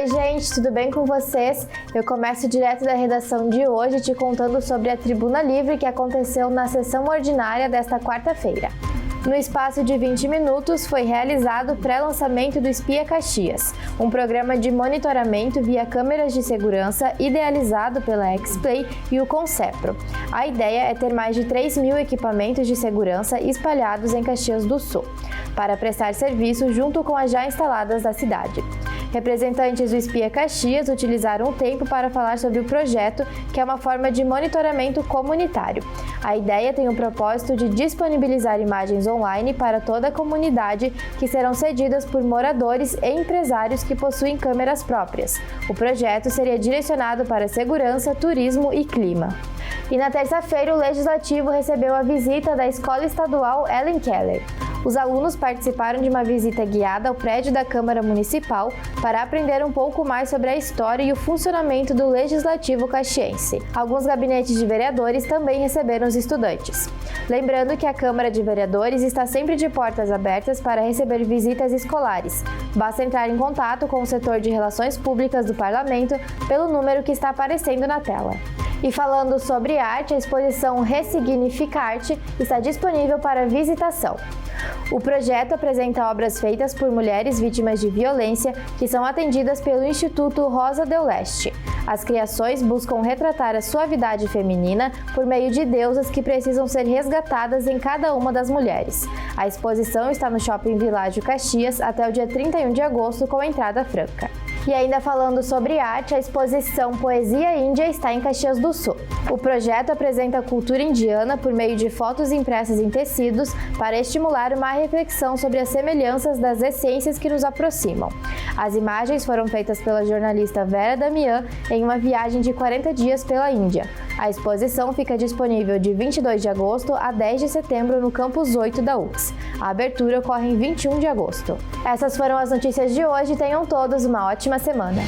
Oi gente, tudo bem com vocês? Eu começo direto da redação de hoje te contando sobre a Tribuna Livre que aconteceu na sessão ordinária desta quarta-feira. No espaço de 20 minutos foi realizado o pré-lançamento do Espia Caxias, um programa de monitoramento via câmeras de segurança idealizado pela X-Play e o Concepro. A ideia é ter mais de 3.000 equipamentos de segurança espalhados em Caxias do Sul, para prestar serviço junto com as já instaladas da cidade. Representantes do Espia Caxias utilizaram o tempo para falar sobre o projeto, que é uma forma de monitoramento comunitário. A ideia tem o propósito de disponibilizar imagens online para toda a comunidade, que serão cedidas por moradores e empresários que possuem câmeras próprias. O projeto seria direcionado para segurança, turismo e clima. E na terça-feira, o Legislativo recebeu a visita da Escola Estadual Ellen Keller. Os alunos participaram de uma visita guiada ao prédio da Câmara Municipal para aprender um pouco mais sobre a história e o funcionamento do Legislativo caxiense. Alguns gabinetes de vereadores também receberam os estudantes. Lembrando que a Câmara de Vereadores está sempre de portas abertas para receber visitas escolares. Basta entrar em contato com o setor de Relações Públicas do Parlamento pelo número que está aparecendo na tela. E falando sobre arte, a exposição Ressignifica Arte está disponível para visitação. O projeto apresenta obras feitas por mulheres vítimas de violência que são atendidas pelo Instituto Rosa del Leste. As criações buscam retratar a suavidade feminina por meio de deusas que precisam ser resgatadas em cada uma das mulheres. A exposição está no Shopping Világio Caxias até o dia 31 de agosto com entrada franca. E ainda falando sobre arte, a exposição Poesia Índia está em Caxias do Sul. O projeto apresenta a cultura indiana por meio de fotos impressas em tecidos para estimular uma reflexão sobre as semelhanças das essências que nos aproximam. As imagens foram feitas pela jornalista Vera Damian em uma viagem de 40 dias pela Índia. A exposição fica disponível de 22 de agosto a 10 de setembro no Campus 8 da UFS. A abertura ocorre em 21 de agosto. Essas foram as notícias de hoje. Tenham todos uma ótima semana.